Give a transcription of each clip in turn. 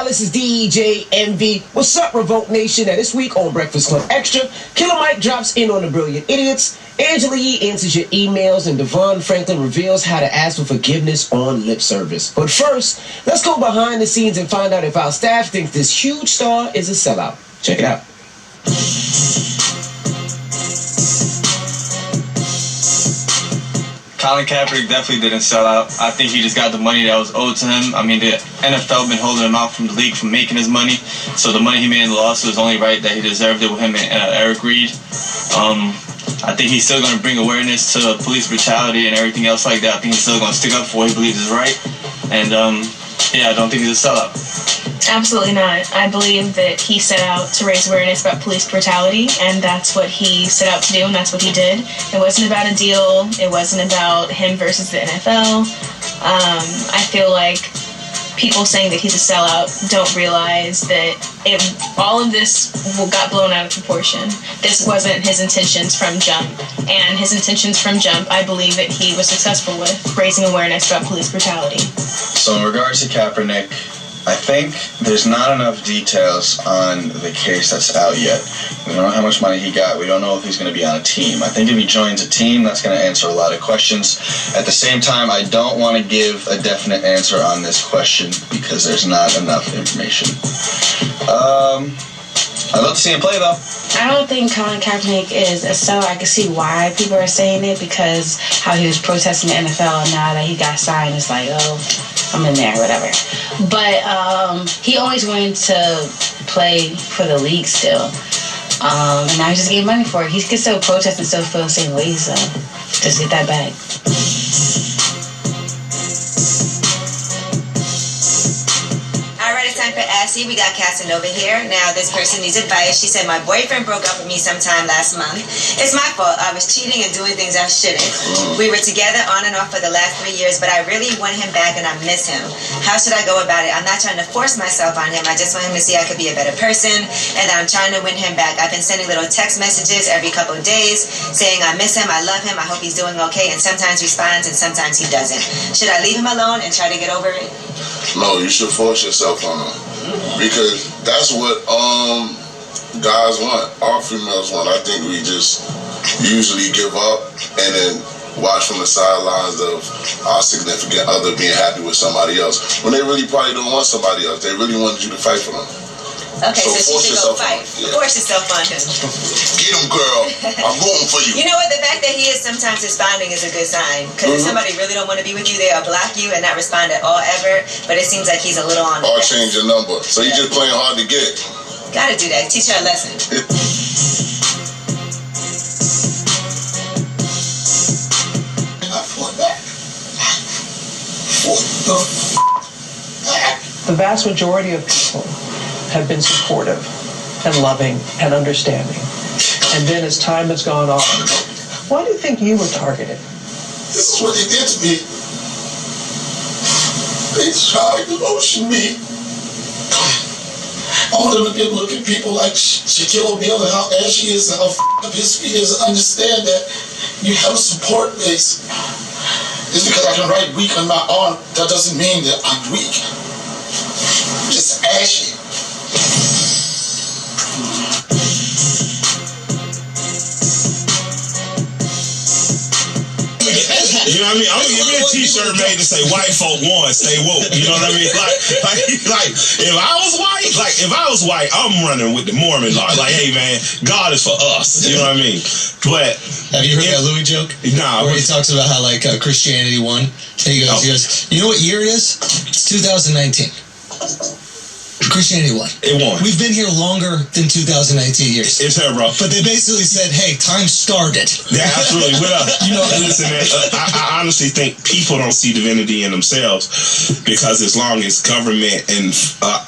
y'all? This is DJ MV. What's up, Revolt Nation? Now, this week on Breakfast Club Extra, Killer Mike drops in on the Brilliant Idiots, Angela Yee answers your emails, and Devon Franklin reveals how to ask for forgiveness on lip service. But first, let's go behind the scenes and find out if our staff thinks this huge star is a sellout. Check it out. Colin Kaepernick definitely didn't sell out. I think he just got the money that was owed to him. I mean, the NFL been holding him out from the league from making his money, so the money he made in the lawsuit was only right that he deserved it with him and Eric Reed. I think he's still going to bring awareness to police brutality and everything else like that. I think he's still going to stick up for what he believes is right. And, I don't think he's a sellout. Absolutely not. I believe that he set out to raise awareness about police brutality, and that's what he set out to do, and that's what he did. It wasn't about a deal. It wasn't about him versus the NFL. I feel like people saying that he's a sellout don't realize that all of this got blown out of proportion. This wasn't his intentions from jump, and his intentions from jump, I believe that he was successful with, raising awareness about police brutality. So in regards to Kaepernick, I think there's not enough details on the case that's out yet. We don't know how much money he got. We don't know if he's going to be on a team. I think if he joins a team, that's going to answer a lot of questions. At the same time, I don't want to give a definite answer on this question because there's not enough information. I'd love to see him play, though. I don't think Colin Kaepernick is a sellout. I can see why people are saying it, because how he was protesting the NFL, and now that he got signed, it's like, oh, I'm in there, whatever. But he always wanted to play for the league still. And now he just gave money for it. He can still protest and still feel the same way, so just get that bag. For Ashley, we got Casanova here. Now, this person needs advice. She said, my boyfriend broke up with me sometime last month. It's my fault. I was cheating and doing things I shouldn't. We were together on and off for the last 3 years, but I really want him back and I miss him. How should I go about it? I'm not trying to force myself on him. I just want him to see I could be a better person, and I'm trying to win him back. I've been sending little text messages every couple of days saying I miss him, I love him, I hope he's doing okay, and sometimes responds and sometimes he doesn't. Should I leave him alone and try to get over it? No, you should force yourself on him. Because that's what guys want, all females want. I think we just usually give up and then watch from the sidelines of our significant other being happy with somebody else when they really probably don't want somebody else. They really wanted you to fight for them. Okay, so she should go fight. Yeah. Force yourself on him. Get him, girl. I'm rooting for you. You know what? The fact that he is sometimes responding is a good sign. Because if somebody really don't want to be with you, they'll block you and not respond at all ever. But it seems like he's a little on the or change your number. So you just playing hard to get. Gotta do that. Teach her a lesson. I fought back. The vast majority of people have been supportive and loving and understanding. And then as time has gone on, why do you think you were targeted? This is what they did to me. They tried to motion me. I want them to be able to look at people like Shaquille O'Neal and how ashy he is and how f***ed up his feet is and understand that you have a support base. Just because I can write weak on my arm, that doesn't mean that I'm weak. I'm just ashy. You know what I mean? I'm gonna give me a t-shirt made to say white folk won, stay woke. You know what I mean? Like if I was white, I'm running with the Mormon law. Like, hey man, God is for us. You know what I mean? But have you heard that Louis joke? Nah. Where he talks about how Christianity won. And he goes, you know what year it is? It's 2019. Christianity won. It won. We've been here longer than 2019 years. It's her, bro. But they basically said, hey, time started. Yeah, absolutely. Listen, man, I honestly think people don't see divinity in themselves because as long as government and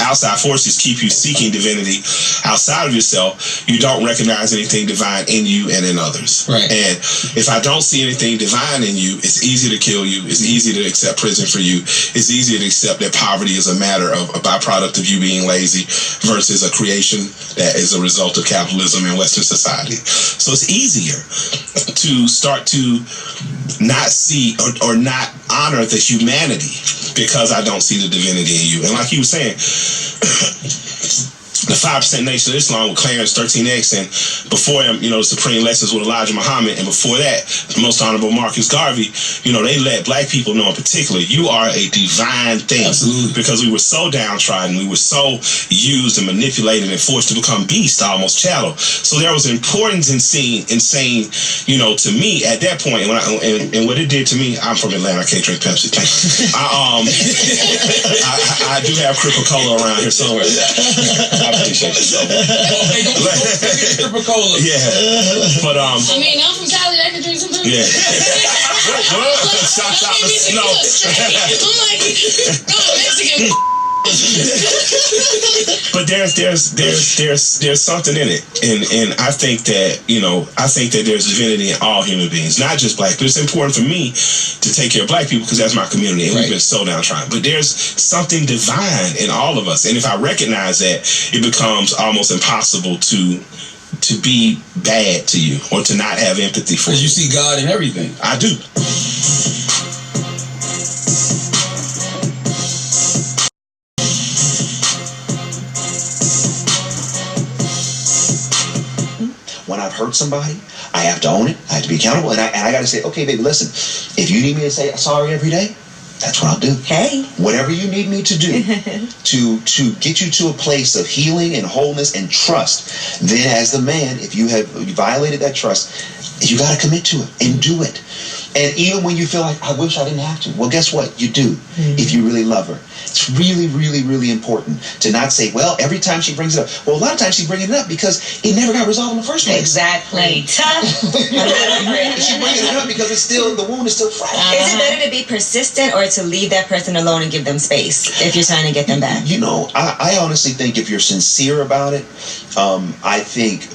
outside forces keep you seeking divinity outside of yourself, you don't recognize anything divine in you and in others. Right. And if I don't see anything divine in you, it's easy to kill you. It's easy to accept prison for you. It's easy to accept that poverty is a matter of a byproduct of you being being lazy versus a creation that is a result of capitalism in Western society. So it's easier to start to not see or not honor the humanity because I don't see the divinity in you. And like you were saying, the 5% Nation of Islam with Clarence 13X, and before him, the Supreme Lessons with Elijah Muhammad, and before that, the Most Honorable Marcus Garvey, they let black people know in particular, you are a divine thing. Absolutely. Because we were so downtrodden, we were so used and manipulated and forced to become beasts, almost chattel. So there was importance in saying, to me at that point, and what it did to me, I'm from Atlanta, I can't drink Pepsi. I do have Coca-Cola around here somewhere. I appreciate it so much. Coca-Cola. Yeah. But I'm from Cali, I can drink some Pepsi. Yeah. Shout out to Snow. I'm like, Mexican. But there's something in it, and I think that there's divinity in all human beings, not just black. But it's important for me to take care of black people because that's my community, and we've been so downtrodden. But there's something divine in all of us, and if I recognize that, it becomes almost impossible to be bad to you or to not have empathy for you. Because you see God in everything. I do. When I've hurt somebody, I have to own it. I have to be accountable. And I got to say, okay, baby, listen, if you need me to say sorry every day, that's what I'll do. Hey. Whatever you need me to do to get you to a place of healing and wholeness and trust, then as the man, if you have violated that trust, you got to commit to it and do it. And even when you feel like, I wish I didn't have to, well, guess what? You do, if you really love her. It's really, really, really important to not say, well, every time she brings it up. Well, a lot of times she's bringing it up because it never got resolved in the first place. Exactly. She's bringing it up because the wound is still fresh. Is it better to be persistent or to leave that person alone and give them space if you're trying to get them back? I honestly think if you're sincere about it, I think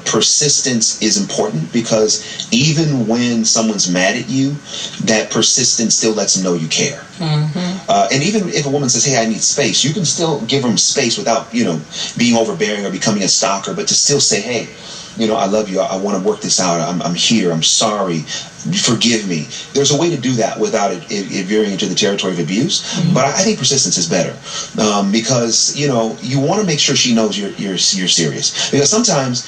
persistence is important because even when someone's mad at you, that persistence still lets them know you care. And even if a woman says, hey, I need space, you can still give them space without, being overbearing or becoming a stalker, but to still say, hey, I love you. I want to work this out. I'm here. I'm sorry. Forgive me. There's a way to do that without it veering into the territory of abuse. But I think persistence is better because, you want to make sure she knows you're serious. Because sometimes,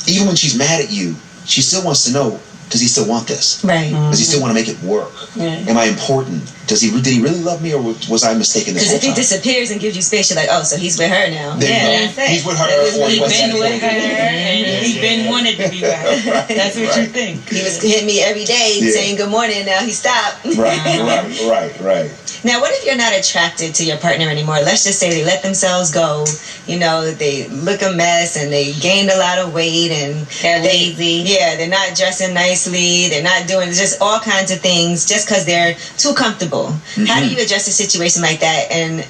even when she's mad at you, she still wants to know, does he still want this? Right. Does he still want to make it work? Yeah. Am I important? Did he really love me, or was I mistaken this whole Because if he time? disappears and gives you space, you're like, oh, so he's with her now. That's it. He's with her. He's been with her, and he's been wanted to be with her. That's what you think. He was hitting me every day saying good morning, and now he stopped. Right. Now, what if you're not attracted to your partner anymore? Let's just say they let themselves go. They look a mess and they gained a lot of weight and they're lazy. Yeah, they're not dressing nicely. They're not doing just all kinds of things just because they're too comfortable. How do you address a situation like that and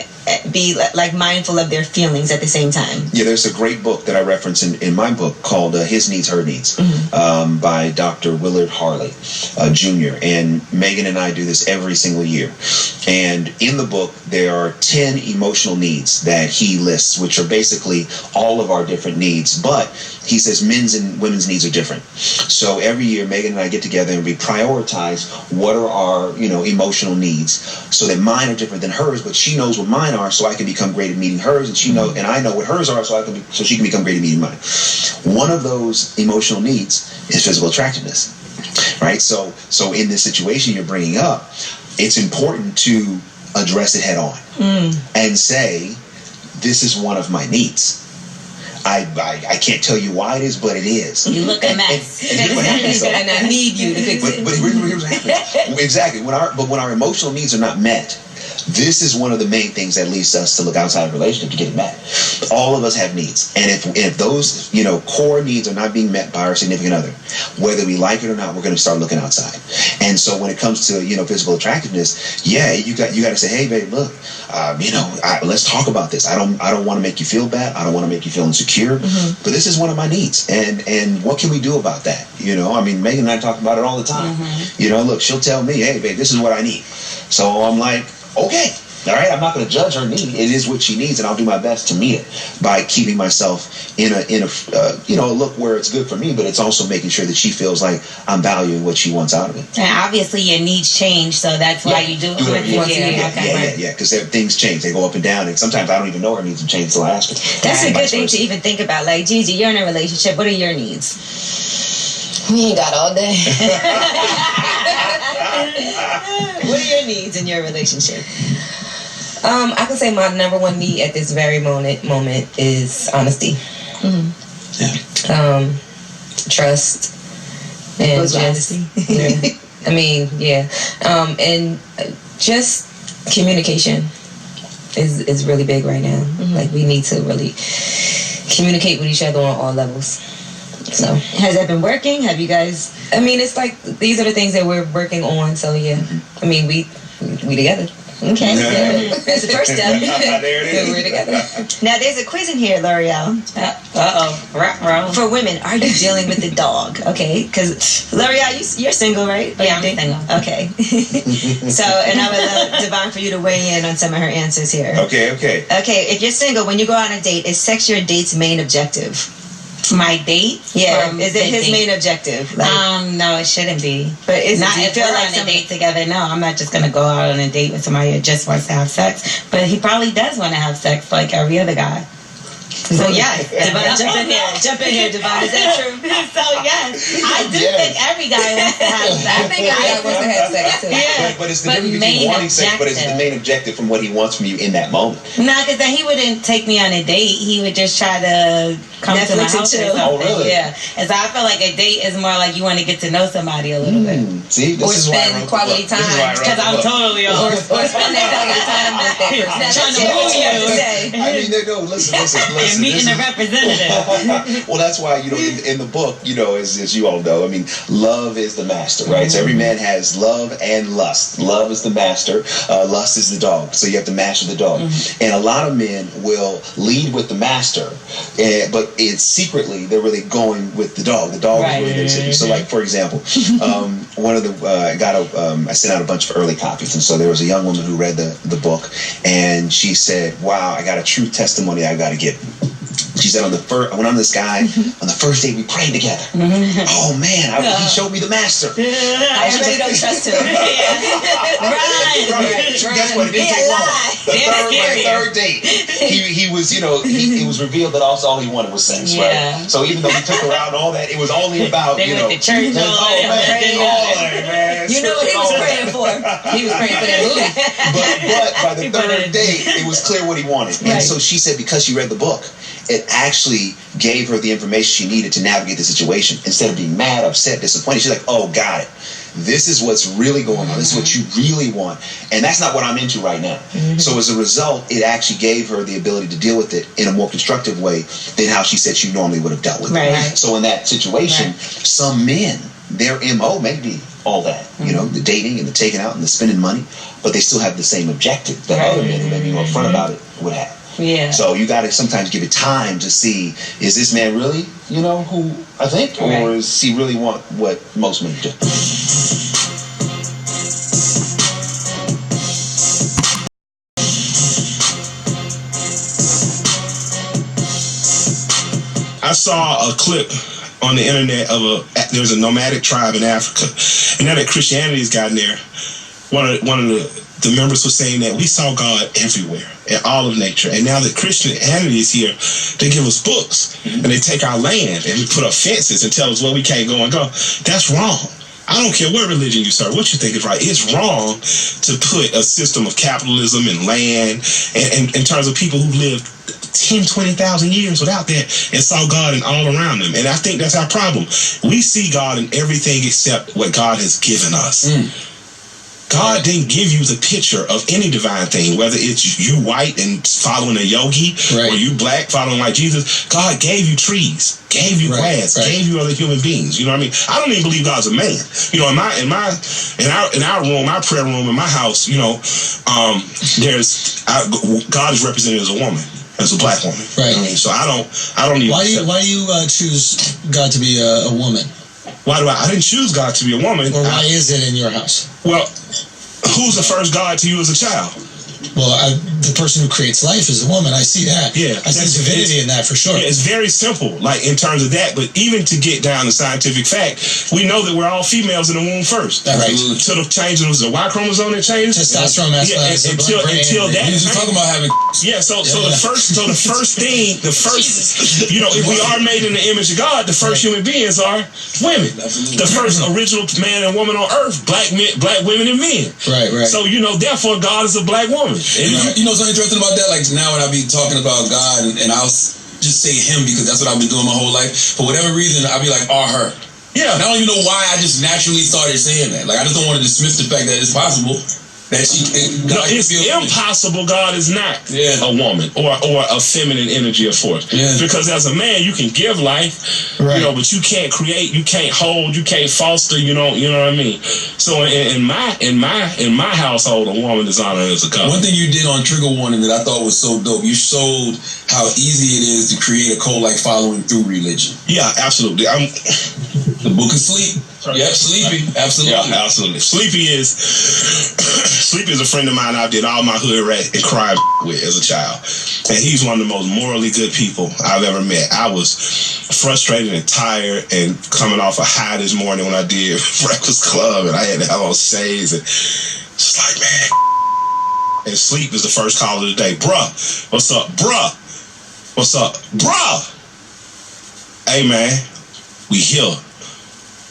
be mindful of their feelings at the same time? Yeah, there's a great book that I reference in my book called His Needs, Her Needs by Dr. Willard Harley Jr. And Megan and I do this every single year. And in the book, there are 10 emotional needs that he lists, which are basically all of our different needs. But he says men's and women's needs are different. So every year, Megan and I get together and we prioritize what are our emotional needs, so that mine are different than hers, but she knows what mine are, so I can become great at meeting hers, and and I know what hers are, so she can become great at meeting mine. One of those emotional needs is physical attractiveness, right? So in this situation you're bringing up, it's important to address it head on and say, this is one of my needs. I can't tell you why it is, but it is. You look a mess. And I need you to fix it. But here's what happens. Exactly. When our emotional needs are not met, this is one of the main things that leads us to look outside of a relationship to get it met. All of us have needs. And if those, core needs are not being met by our significant other, whether we like it or not, we're going to start looking outside. And so when it comes to, physical attractiveness, you got to say, hey, babe, look, let's talk about this. I don't want to make you feel bad. I don't want to make you feel insecure, but this is one of my needs. And what can we do about that? Megan and I talk about it all the time. Look, she'll tell me, hey, babe, this is what I need. So I'm like, okay, all right, I'm not going to judge her need. It is what she needs, and I'll do my best to meet it by keeping myself in a a look where it's good for me, but it's also making sure that she feels like I'm valuing what she wants out of it. And obviously your needs change, so that's why you do it. Yeah, because things change. They go up and down, and sometimes I don't even know her needs have changed until I ask her. That's a good thing to even think about. Like, Gigi, you're in a relationship. What are your needs? We ain't got all day. What are your needs in your relationship? I can say my number one need at this very moment is honesty. Trust and just and just communication is really big right now. Like, we need to really communicate with each other on all levels. So, has that been working? Have you guys? I mean, it's like these are the things that we're working on. So yeah, I mean, we together. Okay, that's the first step. There it is. We're together. Now, there's a quiz in here, L'Oreal. For women, are you dealing with the dog? Okay, because L'Oreal, you're single, right? Yeah, I'm single. Okay. So, and I would love, Devon, for you to weigh in on some of her answers here. Okay. Okay, if you're single, when you go on a date, is sex your date's main objective? My date? Yeah. Is it his main objective? No, it shouldn't be. But is not if we're on a date together. No, I'm not just gonna go out on a date with somebody that just wants to have sex. But he probably does want to have sex like every other guy. So yes, Devon, jump in here, Devon. Is that true? So yes, I do think every guy wants to have sex. I think every guy wants to have sex too. Yeah, but it's the difference between wanting sex, but it's the main objective from what he wants from you in that moment. No, because then he wouldn't take me on a date. He would just try to come to my house or something. Oh, really? Yeah. And so I feel like a date is more like you want to get to know somebody a little bit. See, this or is why I spend wrote quality the book. time. Because I'm totally or spend that quality time with that person. Trying to woo you. I mean, listen. You're meeting a representative. Well, that's why, in the book, as you all know, I mean, love is the master, right? So every man has love and lust. Love is the master. Lust is the dog. So you have to master the dog. And a lot of men will lead with the master, but it's secretly they're really going with the dog. The dog is really their city. So, like, for example, one of the I sent out a bunch of early copies, and so there was a young woman who read the book, and she said, "Wow, I got a true testimony I got to give." She said, I went on this guy, on the first day we prayed together. Oh man, he showed me the master. I really don't trust him. Right. Guess what? It didn't take long. The third date, he was, it was revealed that all he wanted was sex, right? So even though he took her out and all that, it was only about, they went to church all that, man. You know what he was praying for? He was praying for that movie. But by the third date, it was clear what he wanted. And so she said, because she read the book, it actually gave her the information she needed to navigate the situation. Instead of being mad, upset, disappointed, she's like, oh, got it. This is what's really going on. This is what you really want. And that's not what I'm into right now. So as a result, it actually gave her the ability to deal with it in a more constructive way than how she said she normally would have dealt with it. So in that situation, some men, their MO may be all that, the dating and the taking out and the spending money, but they still have the same objective that other men who may be more upfront about it would have. Yeah. So you got to sometimes give it time to see, is this man really, who I think, or does he really want what most men do? I saw a clip on the internet of there's a nomadic tribe in Africa, and now that Christianity's gotten there, one of the members was saying that we saw God everywhere in all of nature, and now that Christianity is here, they give us books and they take our land and we put up fences and tell us where we can't go and go. That's wrong. I don't care what religion you serve, what you think is right. It's wrong to put a system of capitalism and land and in terms of people who lived 10, 20,000 years without that and saw God in all around them. And I think that's our problem. We see God in everything except what God has given us. God didn't give you the picture of any divine thing, whether it's you white and following a yogi or you black following like Jesus. God gave you trees, gave you grass, gave you other human beings. You know what I mean? I don't even believe God's a man. In our room, our prayer room, in my house, God is represented as a woman, as a black woman. Right. You know what I mean? So I don't even. Why do you choose God to be a woman? Why do I didn't choose God to be a woman. Or why is it in your house? Well, who's the first God to you as a child? Well, the person who creates life is a woman. I see that. Yeah, I see divinity in that for sure. Yeah, it's very simple, like in terms of that. But even to get down to scientific fact, we know that we're all females in the womb first. Right. Until the change was the Y chromosome that changed. Testosterone, until that. You're just talking about having. Yeah. So the first thing, you know, if we are made in the image of God, the first human beings are women. The first original man and woman on earth, black women and men. Right. So you know, therefore, God is a black woman. You know what's so interesting about that? Like now when I be talking about God and I'll just say him because that's what I've been doing my whole life. For whatever reason, I'll be like, or her. Yeah. And I don't even know why I just naturally started saying that. Like I just don't want to dismiss the fact that it's possible. It's impossible God is not a woman or a feminine energy or force. Yeah. Because as a man, you can give life, you know, but you can't create, you can't hold, you can't foster, you know what I mean? So in my household, a woman is honored as a God. One thing you did on Trigger Warning that I thought was so dope, you showed how easy it is to create a cult-like following through religion. Yeah, absolutely. The Book of Sleep. Yep, Sleepy. Absolutely. Yeah, absolutely. Sleepy is a friend of mine I did all my hood rat and crime with as a child. And he's one of the most morally good people I've ever met. I was frustrated and tired and coming off a high this morning when I did Breakfast Club and I had to have on shades and just like, man. And Sleep is the first call of the day. Bruh, what's up? Bruh, what's up? Bruh. Hey, man, we here.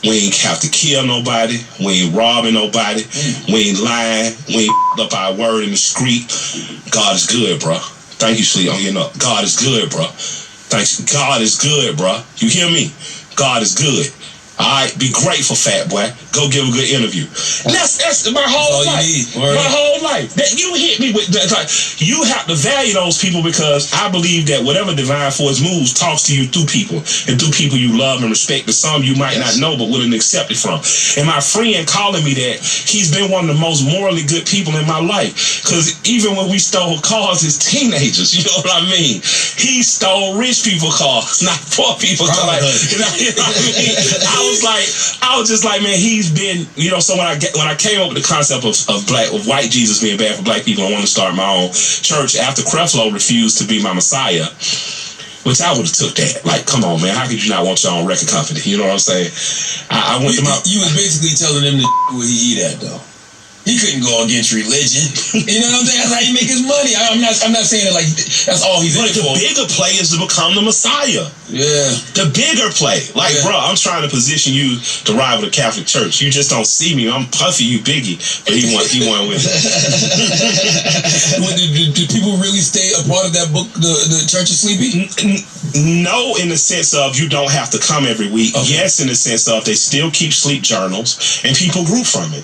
We ain't have to kill nobody. We ain't robbing nobody. We ain't lying. We ain't up our word in the street. God is good, bro. Thank you, Sleep. God is good, bro. Thanks. God is good, bro. You hear me? God is good. All right, be grateful, fat boy. Go give a good interview. That's my whole life. My whole life. That you hit me with. Like, you have to value those people because I believe that whatever divine force moves talks to you through people and through people you love and respect. To some you might not know, but wouldn't accept it from. And my friend calling me that, he's been one of the most morally good people in my life. Because even when we stole cars as teenagers, you know what I mean? He stole rich people cars, not poor people cars. You know what I mean? I was just like, man, he's been, you know. So when I came up with the concept of white Jesus being bad for black people, I wanted to start my own church after Creflo refused to be my Messiah, which I would have took that. Like, come on, man, how could you not want your own record company? You know what I'm saying? I went to my. You was basically telling him to where he eat at though. He couldn't go against religion. You know what I'm saying? That's how he make his money. I'm not saying it like that's all he's in it for. The bigger play is to become the Messiah. Yeah. The bigger play. Like, bro, I'm trying to position you to rival the Catholic Church. You just don't see me. I'm Puffy, you Biggie. But he won with it. Did people really stay a part of that book, the Church of Sleepy? No, in the sense of you don't have to come every week. Okay. Yes, in the sense of they still keep sleep journals and people grew from it.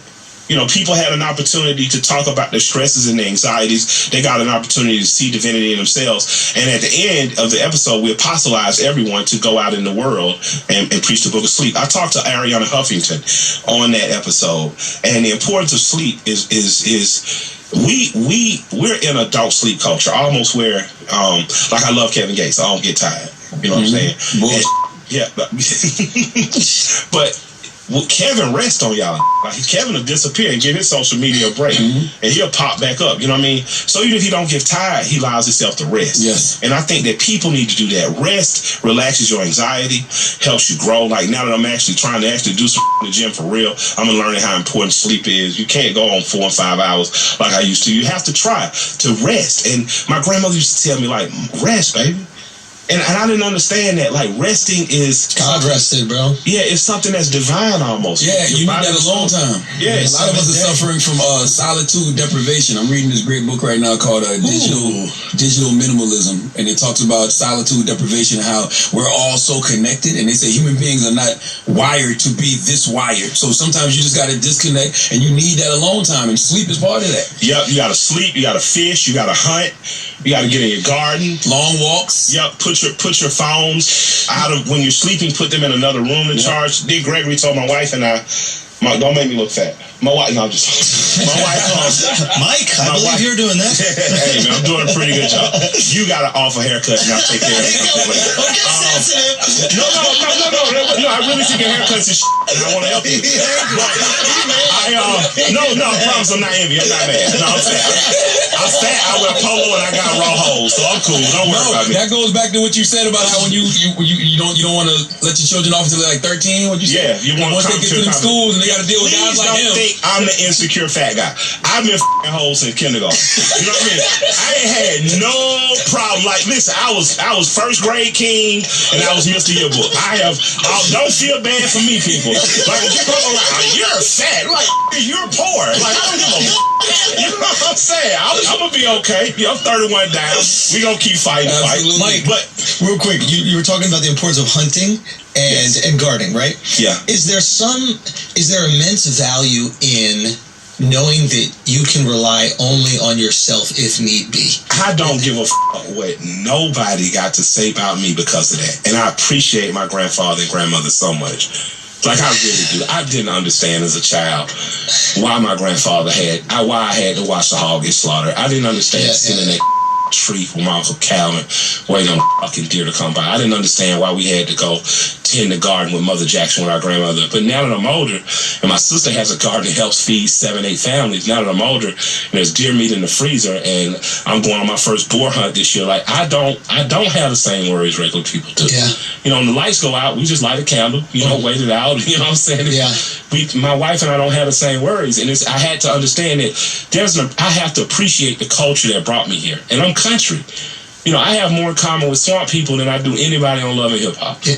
You know, people had an opportunity to talk about their stresses and their anxieties. They got an opportunity to see divinity in themselves. And at the end of the episode, we apostolized everyone to go out in the world and preach the Book of Sleep. I talked to Ariana Huffington on that episode. And the importance of sleep is we're in adult sleep culture, almost where, like I love Kevin Gates. I don't get tired. You know what I'm saying? Yeah. But Kevin rests on y'all. Like, Kevin will disappear and give his social media a break, and he'll pop back up. You know what I mean? So even if he don't get tired, he allows himself to rest. Yes. And I think that people need to do that. Rest relaxes your anxiety, helps you grow. Like, now that I'm actually trying to do some in the gym for real, I'm learning how important sleep is. You can't go on 4 and 5 hours like I used to. You have to try to rest. And my grandmother used to tell me, like, rest, baby. And I didn't understand that. Like, resting is God rested, bro. Yeah, it's something that's divine almost. Yeah, you need that a long time. Yeah, a lot of us are suffering from solitude deprivation. I'm reading this great book right now called Digital Minimalism, and it talks about solitude deprivation, how we're all so connected, and they say human beings are not wired to be this wired. So sometimes you just got to disconnect, and you need that alone time, and sleep is part of that. Yep, you got to sleep, you got to fish, you got to hunt, you got to get in your garden, long walks. Yep, put your phones out of when you're sleeping. Put them in another room to charge. Dick Gregory told my wife and I, don't make me look fat. My wife, no, I'm just my wife. Mike, I believe you're doing that. Hey man, I'm doing a pretty good job. You got to offer haircut and I'll take care of it. No, I really should get haircuts and shit, and I want to help you. No, I promise I'm not envy. I'm not mad. No, I'm fat. I'm fat. I wear polo and I got raw holes, so I'm cool. Don't worry about me. That goes back to what you said about how when you don't want to let your children off until they're like 13. What you said? Yeah, you want once they get to them schools and they got to deal with guys like him. Think I'm the insecure fat guy. I've been f***ing hoes since kindergarten. You know what I mean? I ain't had no problem. Like, listen, I was first grade king and I was Mr. Yearbook. Don't feel bad for me, people. Like, people are like, you're fat. Like, you're poor. Like, I don't give a you know what I'm saying? I'm gonna be okay. I'm 31 down. We gonna keep fighting. Mike, but real quick, you were talking about the importance of hunting and guarding, right? Yeah. Is there immense value in knowing that you can rely only on yourself if need be? I don't give a what nobody got to say about me because of that. And I appreciate my grandfather and grandmother so much. Like, I really do. I didn't understand as a child why my grandfather why I had to watch the hog get slaughtered. I didn't understand sitting in that tree with my Uncle Calvin waiting on fucking deer to come by. I didn't understand why we had to go tend the garden with Mother Jackson with our grandmother. But now that I'm older, and my sister has a garden that helps feed 7-8 families, now that I'm older, and there's deer meat in the freezer, and I'm going on my first boar hunt this year, like, I don't have the same worries regular people do. Yeah. You know, when the lights go out, we just light a candle, wait it out, you know what I'm saying? Yeah. My wife and I don't have the same worries, and I had to understand that I have to appreciate the culture that brought me here, and I'm country. You know, I have more in common with swamp people than I do anybody on Love and Hip Hop. Yeah.